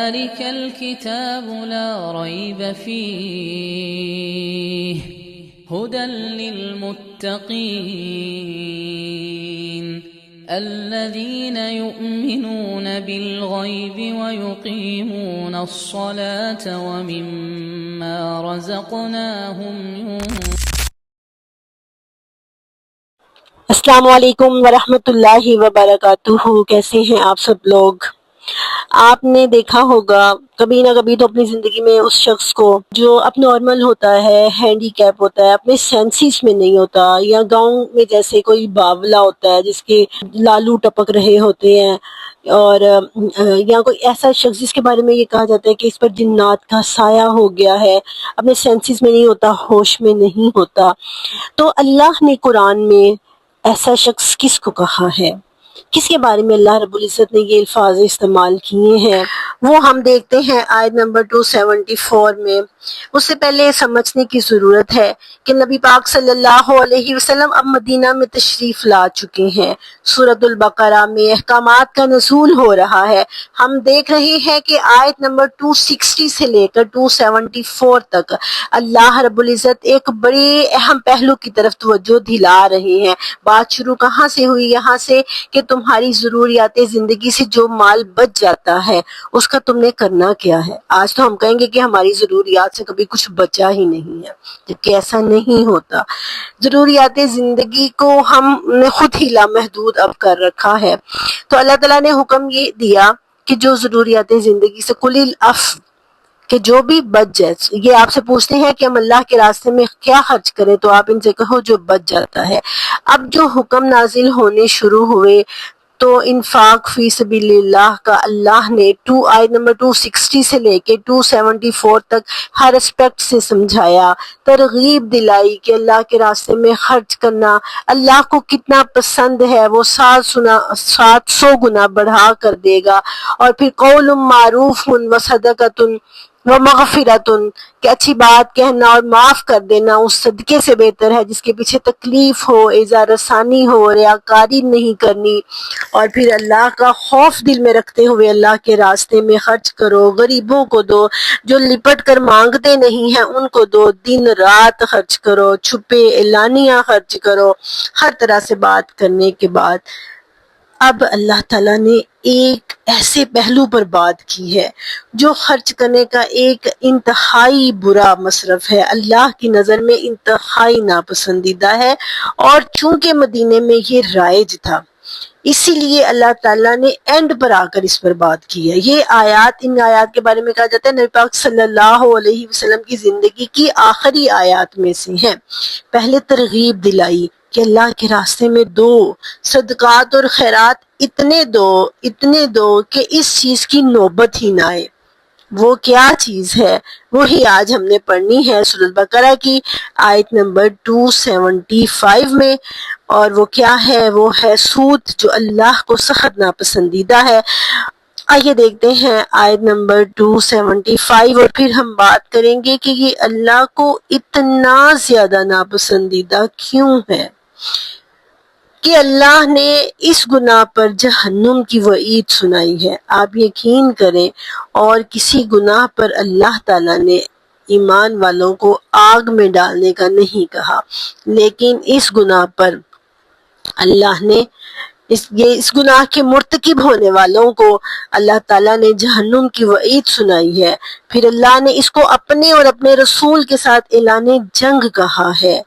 ذلك الكتاب لا ريب فيه هدى للمتقين الذين يؤمنون بالغيب ويقيمون الصلاة ومما رزقناهم ينفقون. السلام علیکم ورحمۃ اللہ وبرکاتہ. کیسے ہیں آپ سب لوگ؟ آپ نے دیکھا ہوگا کبھی نہ کبھی تو اپنی زندگی میں اس شخص کو جو اب نارمل ہوتا ہے، ہینڈی کیپ ہوتا ہے، اپنے سینسز میں نہیں ہوتا، یا گاؤں میں جیسے کوئی باولا ہوتا ہے جس کے لالو ٹپک رہے ہوتے ہیں، اور یا کوئی ایسا شخص جس کے بارے میں یہ کہا جاتا ہے کہ اس پر جنات کا سایہ ہو گیا ہے، اپنے سینسز میں نہیں ہوتا، ہوش میں نہیں ہوتا. تو اللہ نے قرآن میں ایسا شخص کس کو کہا ہے، کس کے بارے میں اللہ رب العزت نے یہ الفاظ استعمال کیے ہیں، وہ ہم دیکھتے ہیں آیت نمبر 274 میں. اس سے پہلے سمجھنے کی ضرورت ہے کہ نبی پاک صلی اللہ علیہ وسلم اب مدینہ میں تشریف لا چکے ہیں. سورۃ البقرہ میں احکامات کا نزول ہو رہا ہے. ہم دیکھ رہے ہیں کہ آیت نمبر 260 سے لے کر 274 تک اللہ رب العزت ایک بڑے اہم پہلو کی طرف توجہ دلا رہے ہیں. بات شروع کہاں سے ہوئی؟ یہاں سے کہ تمہاری ضروریات زندگی سے جو مال بچ جاتا ہے اس کا تم نے کرنا کیا ہے. آج تو ہم کہیں گے کہ ہماری ضروریات سے کبھی کچھ بچا ہی نہیں ہے، جبکہ ایسا نہیں ہوتا. ضروریات زندگی کو ہم نے خود ہی لامحدود اب کر رکھا ہے. تو اللہ تعالیٰ نے حکم یہ دیا کہ جو ضروریات زندگی سے قل العف، کہ جو بھی بچ جائے. یہ آپ سے پوچھتے ہیں کہ ہم اللہ کے راستے میں کیا خرچ کریں، تو آپ ان سے کہو جو بچ جاتا ہے. اب جو حکم نازل ہونے شروع ہوئے تو انفاق فی سبیل اللہ کا اللہ نے آیت نمبر 260 سے لے کے 274 تک ہر اسپیکٹ سے سمجھایا، ترغیب دلائی کہ اللہ کے راستے میں خرچ کرنا اللہ کو کتنا پسند ہے، وہ 700 گنا بڑھا کر دے گا. اور پھر قول معروف و صدقۃ و مغفرۃ، کہ اچھی بات کہنا اور معاف کر دینا اس صدقے سے بہتر ہے جس کے پیچھے تکلیف ہو، اظہار رسانی ہو، ریاکاری نہیں کرنی. اور پھر اللہ کا خوف دل میں رکھتے ہوئے اللہ کے راستے میں خرچ کرو، غریبوں کو دو، جو لپٹ کر مانگتے نہیں ہیں ان کو دو، دن رات خرچ کرو، چھپے اعلانیہ خرچ کرو. ہر طرح سے بات کرنے کے بعد اب اللہ تعالیٰ نے ایک ایسے پہلو پر بات کی ہے جو خرچ کرنے کا ایک انتہائی برا مصرف ہے، اللہ کی نظر میں انتہائی ناپسندیدہ ہے. اور چونکہ مدینے میں یہ رائج تھا اسی لیے اللہ تعالیٰ نے اینڈ پر آ کر اس پر بات کی ہے. ان آیات کے بارے میں کہا جاتا ہے نبی پاک صلی اللہ علیہ وسلم کی زندگی کی آخری آیات میں سے ہیں. پہلے ترغیب دلائی کہ اللہ کے راستے میں دو، صدقات اور خیرات اتنے دو کہ اس چیز کی نوبت ہی نہ آئے. وہ کیا چیز ہے وہی آج ہم نے پڑھنی ہے سورۃ بقرہ کی آیت نمبر 275 میں. اور وہ کیا ہے؟ وہ ہے سود، جو اللہ کو سخت ناپسندیدہ ہے. آئیے دیکھتے ہیں آیت نمبر 275، اور پھر ہم بات کریں گے کہ یہ اللہ کو اتنا زیادہ ناپسندیدہ کیوں ہے، کہ اللہ نے اس گناہ پر جہنم کی وعید سنائی ہے. آپ یقین کریں، اور کسی گناہ پر اللہ تعالیٰ نے ایمان والوں کو آگ میں ڈالنے کا نہیں کہا، لیکن اس گناہ پر اللہ نے اس گناہ کے مرتکب ہونے والوں کو اللہ تعالیٰ نے جہنم کی وعید سنائی ہے. پھر اللہ نے اس کو اپنے اور اپنے رسول کے ساتھ اعلان جنگ کہا ہے.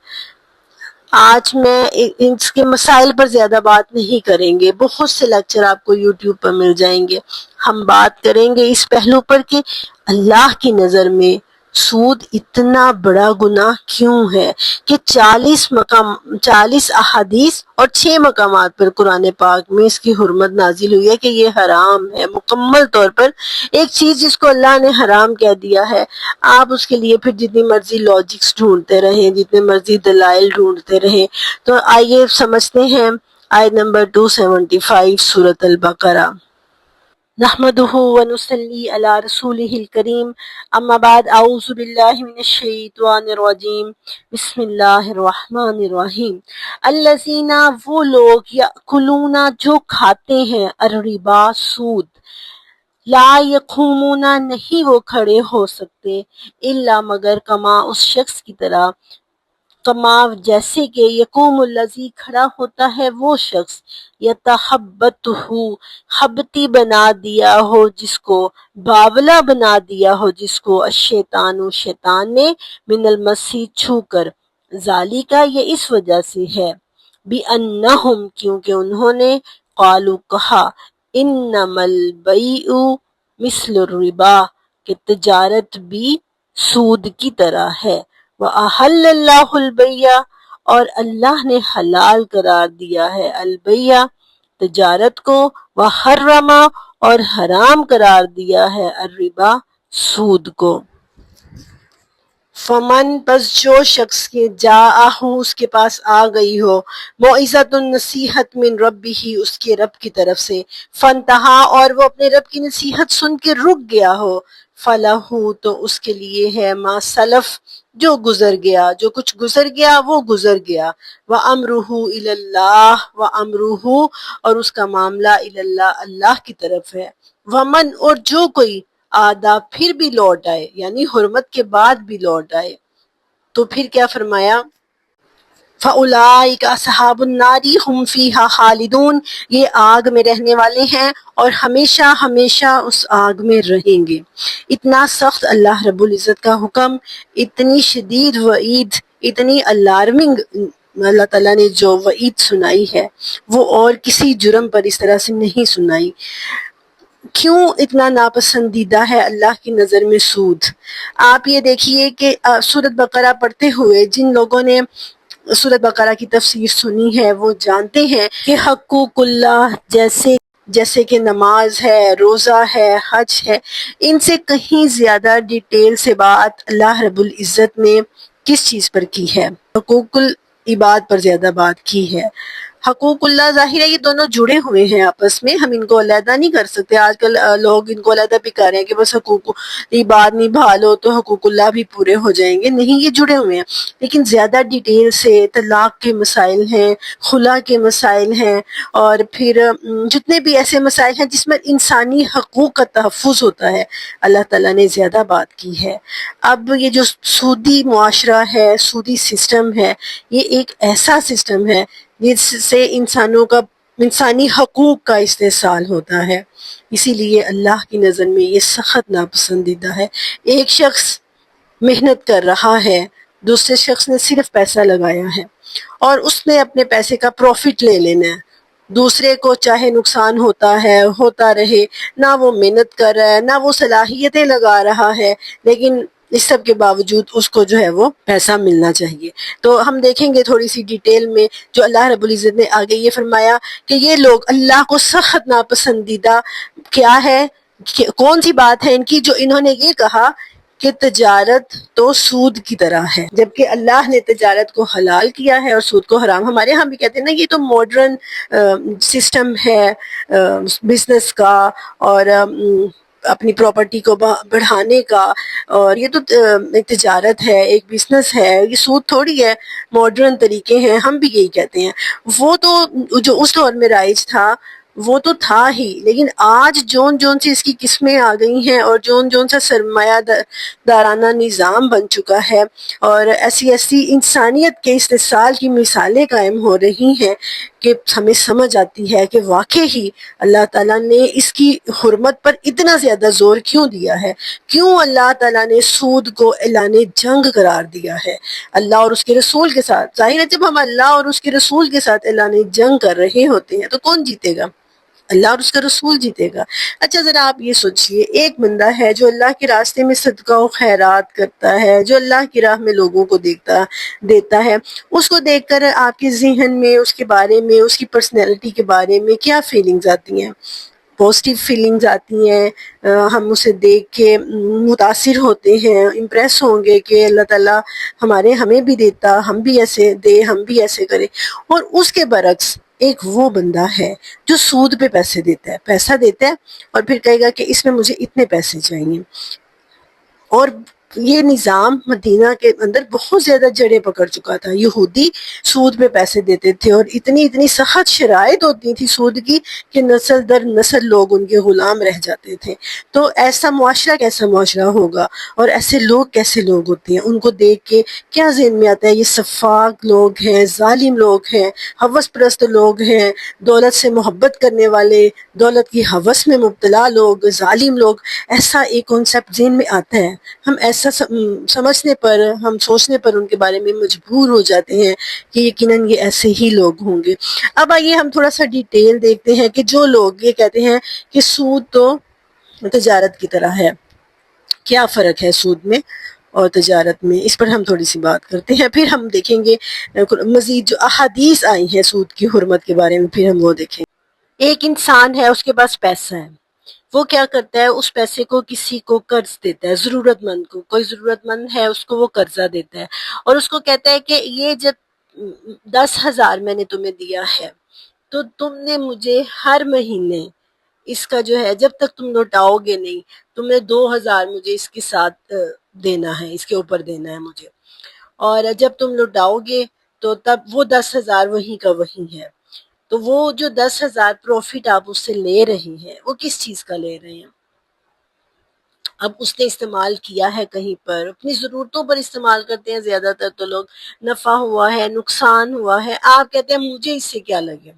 آج میں اس کے مسائل پر زیادہ بات نہیں کریں گے، بہت سے لیکچر آپ کو یوٹیوب پر مل جائیں گے. ہم بات کریں گے اس پہلو پر کہ اللہ کی نظر میں سود اتنا بڑا گناہ کیوں ہے، کہ 40 احادیث اور 6 مقامات پر قرآن پاک میں اس کی حرمت نازل ہوئی ہے کہ یہ حرام ہے مکمل طور پر. ایک چیز جس کو اللہ نے حرام کہہ دیا ہے، آپ اس کے لیے پھر جتنی مرضی لاجکس ڈھونڈتے رہیں، جتنے مرضی دلائل ڈھونڈتے رہیں. تو آئیے سمجھتے ہیں آیت نمبر 275 سورۃ البقرہ. نحمده ونصلي على رسوله الكريم، اما بعد، اعوذ باللہ من الشیطان الرجیم، بسم اللہ الرحمن الرحیم. الذین، وہ لوگ، یأکلون، جو کھاتے ہیں، الربا، سود، لا یقومون نہیں وہ کھڑے ہو سکتے الا مگر کما اس شخص کی طرح کما جیسے کہ یقوم الذی کھڑا ہوتا ہے وہ شخص یتحبتہ حبتی بنا دیا ہو جس کو باولا بنا دیا ہو جس کو الشیطان شیطان نے من المسی چھو کر ذالکا یہ اس وجہ سے ہے بِأَنَّهُمْ کیونکہ انہوں نے قالو کہا انما البیع مثل الربا کہ تجارت بھی سود کی طرح ہے وَأَحَلَّ اللَّهُ الْبَيْعَ اور اللہ نے حلال قرار دیا ہے البیع تجارت کو وحرم اور حرام قرار دیا ہے الربا سود کو فمن پس جو شخص کے جاءہ اس کے پاس آ گئی ہو موعظۃ نصیحت من ربہ اس کے رب کی طرف سے فانتہا اور وہ اپنے رب کی نصیحت سن کے رک گیا ہو فلہ تو اس کے لیے ہے ما سلف جو گزر گیا جو کچھ گزر گیا وہ گزر گیا وامرہ الی اللہ وامرہ اور اس کا معاملہ الی اللہ اللہ کی طرف ہے ومن اور جو کوئی آدھا پھر بھی لوٹ آئے یعنی حرمت کے بعد بھی لوٹ آئے تو پھر کیا فرمایا فَأُولَٰئِکَ أَصْحَابُ النَّارِ هُمْ فِيهَا خَالِدُونَ یہ آگ میں رہنے والے ہیں اور ہمیشہ ہمیشہ اس آگ میں رہیں گے اتنا سخت اللہ رب العزت کا حکم اتنی شدید وعید اتنی الارمنگ اللہ تعالیٰ نے جو وعید سنائی ہے وہ اور کسی جرم پر اس طرح سے نہیں سنائی کیوں اتنا ناپسندیدہ ہے اللہ کی نظر میں سود آپ یہ دیکھیے کہ سورۃ بقرہ پڑھتے ہوئے جن لوگوں نے سورۃ بقرہ کی تفسیر سنی ہے وہ جانتے ہیں کہ حقوق اللہ جیسے کہ نماز ہے روزہ ہے حج ہے ان سے کہیں زیادہ ڈیٹیل سے بات اللہ رب العزت نے کس چیز پر کی ہے حقوق العباد پر زیادہ بات کی ہے حقوق اللہ ظاہر ہے یہ دونوں جڑے ہوئے ہیں آپس میں ہم ان کو علیحدہ نہیں کر سکتے آج کل لوگ ان کو علیحدہ بھی کر رہے ہیں کہ بس حقوق عباد نبھا لو تو حقوق اللہ بھی پورے ہو جائیں گے نہیں یہ جڑے ہوئے ہیں لیکن زیادہ ڈیٹیل سے طلاق کے مسائل ہیں خلا کے مسائل ہیں اور پھر جتنے بھی ایسے مسائل ہیں جس میں انسانی حقوق کا تحفظ ہوتا ہے اللہ تعالیٰ نے زیادہ بات کی ہے اب یہ جو سودی معاشرہ ہے سودی سسٹم ہے یہ ایک ایسا سسٹم ہے جس سے انسانی حقوق کا استحصال ہوتا ہے اسی لیے اللہ کی نظر میں یہ سخت ناپسندیدہ ہے ایک شخص محنت کر رہا ہے دوسرے شخص نے صرف پیسہ لگایا ہے اور اس نے اپنے پیسے کا پروفٹ لے لینا ہے دوسرے کو چاہے نقصان ہوتا رہے نہ وہ محنت کر رہا ہے نہ وہ صلاحیتیں لگا رہا ہے لیکن اس سب کے باوجود اس کو جو ہے وہ پیسہ ملنا چاہیے تو ہم دیکھیں گے تھوڑی سی ڈیٹیل میں جو اللہ رب العزت نے آگے یہ فرمایا کہ یہ لوگ اللہ کو سخت ناپسندیدہ کیا ہے کون سی بات ہے ان کی جو انہوں نے یہ کہا کہ تجارت تو سود کی طرح ہے جبکہ اللہ نے تجارت کو حلال کیا ہے اور سود کو حرام ہمارے ہاں بھی کہتے ہیں نا یہ تو ماڈرن سسٹم ہے بزنس کا اور اپنی پراپرٹی کو بڑھانے کا اور یہ تو ایک تجارت ہے ایک بزنس ہے یہ سود تھوڑی ہے ماڈرن طریقے ہیں ہم بھی یہی کہتے ہیں وہ تو جو اس دور میں رائج تھا وہ تو تھا ہی لیکن آج جون سی اس کی قسمیں آ گئی ہیں اور جون سا سرمایہ دارانہ نظام بن چکا ہے اور ایسی انسانیت کے استحصال کی مثالیں قائم ہو رہی ہیں کہ ہمیں سمجھ آتی ہے کہ واقعی ہی اللہ تعالیٰ نے اس کی حرمت پر اتنا زیادہ زور کیوں دیا ہے کیوں اللہ تعالیٰ نے سود کو اعلان جنگ قرار دیا ہے اللہ اور اس کے رسول کے ساتھ ظاہر ہے جب ہم اللہ اور اس کے رسول کے ساتھ اعلان جنگ کر رہے ہوتے ہیں تو کون جیتے گا اللہ اور اس کا رسول جیتے گا اچھا ذرا آپ یہ سوچئے ایک بندہ ہے جو اللہ کے راستے میں صدقہ و خیرات کرتا ہے جو اللہ کی راہ میں لوگوں کو دیتا ہے اس کو دیکھ کر آپ کے ذہن میں اس کے بارے میں اس کی پرسنالٹی کے بارے میں کیا فیلنگز آتی ہیں پازیٹیو فیلنگز آتی ہیں ہم اسے دیکھ کے متاثر ہوتے ہیں امپریس ہوں گے کہ اللہ تعالیٰ ہمیں بھی دیتا ہم بھی ایسے دے ہم بھی ایسے کریں اور اس کے برعکس ایک وہ بندہ ہے جو سود پہ پیسہ دیتا ہے اور پھر کہے گا کہ اس میں مجھے اتنے پیسے چاہیے اور یہ نظام مدینہ کے اندر بہت زیادہ جڑیں پکڑ چکا تھا. یہودی سود پہ پیسے دیتے تھے اور اتنی سخت شرائط ہوتی تھی سود کی کہ نسل در نسل لوگ ان کے غلام رہ جاتے تھے. تو ایسا معاشرہ کیسا معاشرہ ہوگا اور ایسے لوگ کیسے لوگ ہوتے ہیں؟ ان کو دیکھ کے کیا ذہن میں آتا ہے؟ یہ سفاک لوگ ہیں، ظالم لوگ ہیں، ہوس پرست لوگ ہیں، دولت سے محبت کرنے والے، دولت کی ہوس میں مبتلا لوگ، ظالم لوگ. ایسا ایک کنسیپٹ ذہن میں آتا ہے. ہم ایسا سمجھنے پر، ہم سوچنے پر ان کے بارے میں مجبور ہو جاتے ہیں کہ یقیناً یہ ایسے ہی لوگ ہوں گے. اب آئیے ہم تھوڑا سا ڈیٹیل دیکھتے ہیں کہ جو لوگ یہ کہتے ہیں کہ سود تو تجارت کی طرح ہے، کیا فرق ہے سود میں اور تجارت میں؟ اس پر ہم تھوڑی سی بات کرتے ہیں، پھر ہم دیکھیں گے مزید جو احادیث آئی ہیں سود کی حرمت کے بارے میں، پھر ہم وہ دیکھیں گے. ایک انسان ہے، اس کے پاس پیسہ ہے، وہ کیا کرتا ہے؟ اس پیسے کو کسی کو قرض دیتا ہے، ضرورت مند کو. کوئی ضرورت مند ہے اس کو وہ قرضہ دیتا ہے اور اس کو کہتا ہے کہ یہ جب 10,000 میں نے تمہیں دیا ہے تو تم نے مجھے ہر مہینے اس کا جو ہے، جب تک تم لوٹاؤ گے نہیں، تمہیں 2,000 مجھے اس کے ساتھ دینا ہے، اس کے اوپر دینا ہے مجھے. اور جب تم لوٹاؤ گے تو تب وہ 10,000 وہیں کا وہیں ہے. تو وہ جو 10,000 پروفٹ آپ اس سے لے رہے ہیں، وہ کس چیز کا لے رہے ہیں؟ اب اس نے استعمال کیا ہے کہیں پر، اپنی ضرورتوں پر استعمال کرتے ہیں زیادہ تر تو لوگ. نفع ہوا ہے، نقصان ہوا ہے، آپ کہتے ہیں مجھے اس سے کیا لگے.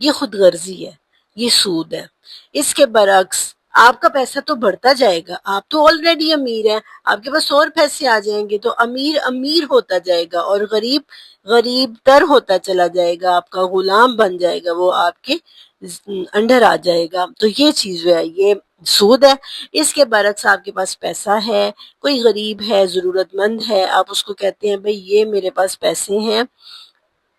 یہ خود غرضی ہے، یہ سود ہے. اس کے برعکس آپ کا پیسہ تو بڑھتا جائے گا، آپ تو آلریڈی امیر ہیں، آپ کے پاس اور پیسے آ جائیں گے تو امیر امیر ہوتا جائے گا اور غریب غریب تر ہوتا چلا جائے گا، آپ کا غلام بن جائے گا، وہ آپ کے انڈر آ جائے گا. تو یہ چیز جو ہے یہ سود ہے. اس کے برعکس آپ کے پاس پیسہ ہے، کوئی غریب ہے، ضرورت مند ہے، آپ اس کو کہتے ہیں بھئی یہ میرے پاس پیسے ہیں،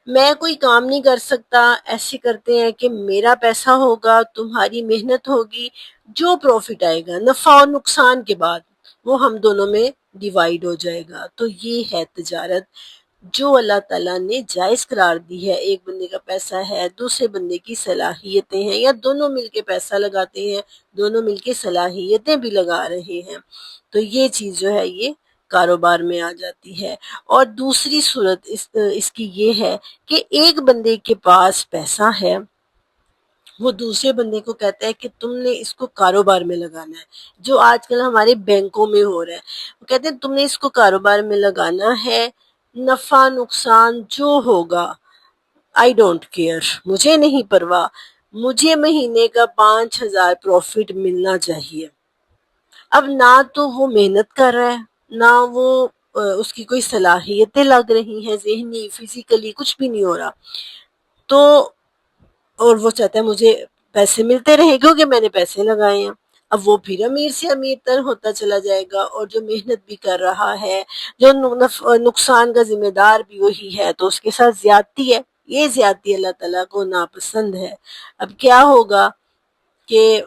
میں کوئی کام نہیں کر سکتا. ایسے کرتے ہیں کہ میرا پیسہ ہوگا، تمہاری محنت ہوگی، جو پروفٹ آئے گا نفع اور نقصان کے بعد وہ ہم دونوں میں ڈیوائیڈ ہو جائے گا. تو یہ ہے تجارت جو اللہ تعالیٰ نے جائز قرار دی ہے. ایک بندے کا پیسہ ہے، دوسرے بندے کی صلاحیتیں ہیں، یا دونوں مل کے پیسہ لگاتے ہیں، دونوں مل کے صلاحیتیں بھی لگا رہے ہیں، تو یہ چیز جو ہے یہ کاروبار میں آ جاتی ہے. اور دوسری صورت اس کی یہ ہے کہ ایک بندے کے پاس پیسہ ہے، وہ دوسرے بندے کو کہتا ہے کہ تم نے اس کو کاروبار میں لگانا ہے، جو آج کل ہمارے بینکوں میں ہو رہا ہے. وہ کہتے ہیں تم نے اس کو کاروبار میں لگانا ہے، نفع نقصان جو ہوگا آئی ڈونٹ کیئر، مجھے نہیں پرواہ، مجھے مہینے کا 5,000 پروفٹ ملنا چاہیے. اب نہ تو وہ محنت کر رہا ہے، نہ وہ اس کی کوئی صلاحیتیں لگ رہی ہیں، ذہنی فزیکلی کچھ بھی نہیں ہو رہا. تو اور وہ چاہتا ہے مجھے پیسے ملتے رہیں کیونکہ میں نے پیسے لگائے ہیں. اب وہ پھر امیر سے امیر تر ہوتا چلا جائے گا، اور جو محنت بھی کر رہا ہے، جو نقصان کا ذمہ دار بھی وہی ہے، تو اس کے ساتھ زیادتی ہے. یہ زیادتی اللہ تعالیٰ کو ناپسند ہے. اب کیا ہوگا کہ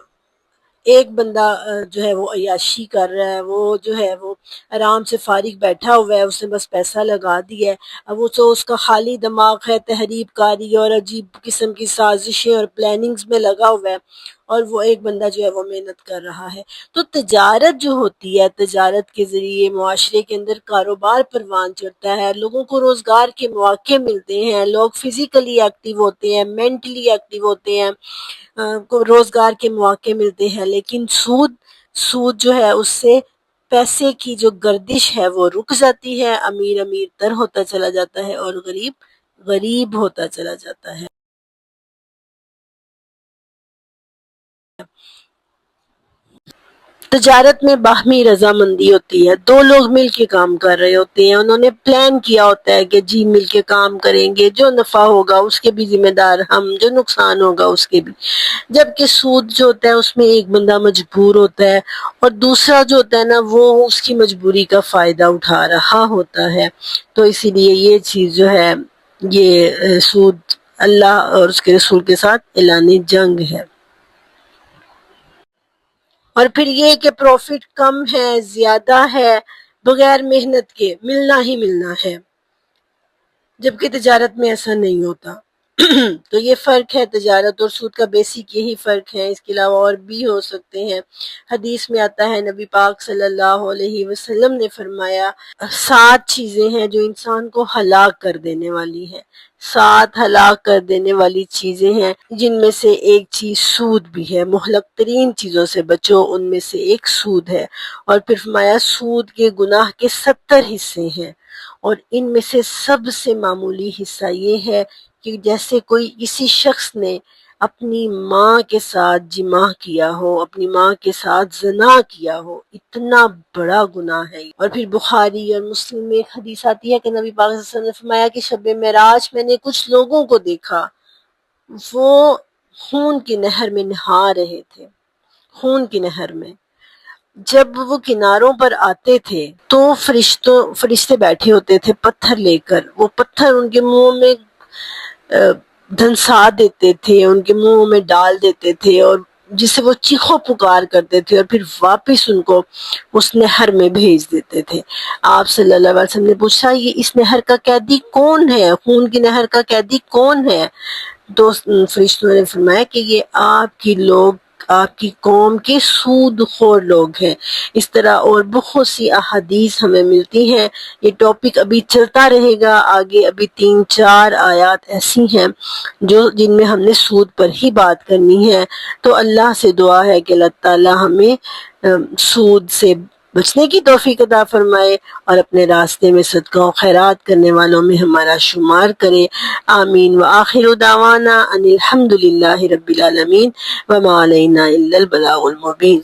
ایک بندہ جو ہے وہ عیاشی کر رہا ہے، وہ جو ہے وہ آرام سے فارغ بیٹھا ہوا ہے، اس نے بس پیسہ لگا دیا ہے. اب وہ تو اس کا خالی دماغ ہے تحریب کاری اور عجیب قسم کی سازشیں اور پلاننگز میں لگا ہوا ہے، اور وہ ایک بندہ جو ہے وہ محنت کر رہا ہے. تو تجارت جو ہوتی ہے، تجارت کے ذریعے معاشرے کے اندر کاروبار پروان چڑھتا ہے، لوگوں کو روزگار کے مواقع ملتے ہیں، لوگ فزیکلی ایکٹیو ہوتے ہیں، مینٹلی ایکٹیو ہوتے ہیں، کو روزگار کے مواقع ملتے ہیں. لیکن سود جو ہے اس سے پیسے کی جو گردش ہے وہ رک جاتی ہے، امیر امیر تر ہوتا چلا جاتا ہے اور غریب غریب ہوتا چلا جاتا ہے. تجارت میں باہمی رضامندی ہوتی ہے، دو لوگ مل کے کام کر رہے ہوتے ہیں، انہوں نے پلان کیا ہوتا ہے کہ جی مل کے کام کریں گے، جو نفع ہوگا اس کے بھی ذمہ دار ہم، جو نقصان ہوگا اس کے بھی. جبکہ سود جو ہوتا ہے اس میں ایک بندہ مجبور ہوتا ہے اور دوسرا جو ہوتا ہے نا وہ اس کی مجبوری کا فائدہ اٹھا رہا ہوتا ہے. تو اسی لیے یہ چیز جو ہے یہ سود اللہ اور اس کے رسول کے ساتھ اعلان جنگ ہے. اور پھر یہ کہ پروفٹ کم ہے، زیادہ ہے، بغیر محنت کے ملنا ہی ملنا ہے، جبکہ تجارت میں ایسا نہیں ہوتا. تو یہ فرق ہے تجارت اور سود کا، بیسک یہی فرق ہے، اس کے علاوہ اور بھی ہو سکتے ہیں۔ حدیث میں آتا ہے نبی پاک صلی اللہ علیہ وسلم نے فرمایا 7 چیزیں ہیں جو انسان کو ہلاک کر دینے والی ہیں، 7 ہلاک کر دینے والی چیزیں ہیں، جن میں سے ایک چیز سود بھی ہے۔ مہلک ترین چیزوں سے بچو، ان میں سے ایک سود ہے، اور پھر فرمایا سود کے گناہ کے 70 حصے ہیں، اور ان میں سے سب سے معمولی حصہ یہ ہے کہ جیسے کوئی کسی شخص نے اپنی ماں کے ساتھ جماع کیا ہو، اپنی ماں کے ساتھ زنا کیا ہو، اتنا بڑا گناہ ہے۔ اور پھر بخاری اور مسلم میں ایک حدیث آتی ہے کہ نبی پاک صلی اللہ علیہ وسلم نے فرمایا کہ شب معراج میں نے کچھ لوگوں کو دیکھا، وہ خون کی نہر میں نہا رہے تھے، خون کی نہر میں۔ جب وہ کناروں پر آتے تھے تو فرشتے بیٹھے ہوتے تھے پتھر لے کر، وہ پتھر ان کے منہ میں دھنسا دیتے تھے، ان کے منہ میں ڈال دیتے تھے، اور جسے وہ چیخو پکار کرتے تھے، اور پھر واپس ان کو اس نہر میں بھیج دیتے تھے۔ آپ صلی اللہ علیہ وسلم نے پوچھا یہ اس نہر کا قیدی کون ہے، خون کی نہر کا قیدی کون ہے؟ تو فرشتوں نے فرمایا کہ یہ آپ کی قوم کے سود خور لوگ ہیں۔ اس طرح اور بہت سی احادیث ہمیں ملتی ہیں۔ یہ ٹاپک ابھی چلتا رہے گا آگے، ابھی 3-4 آیات ایسی ہیں جن میں ہم نے سود پر ہی بات کرنی ہے۔ تو اللہ سے دعا ہے کہ اللہ تعالی ہمیں سود سے بچنے کی توفیق عطا فرمائے، اور اپنے راستے میں صدقہ و خیرات کرنے والوں میں ہمارا شمار کرے۔ آمین۔ وآخر دعوانا ان الحمد للہ رب العالمین، وما علینا الا البلاغ المبین۔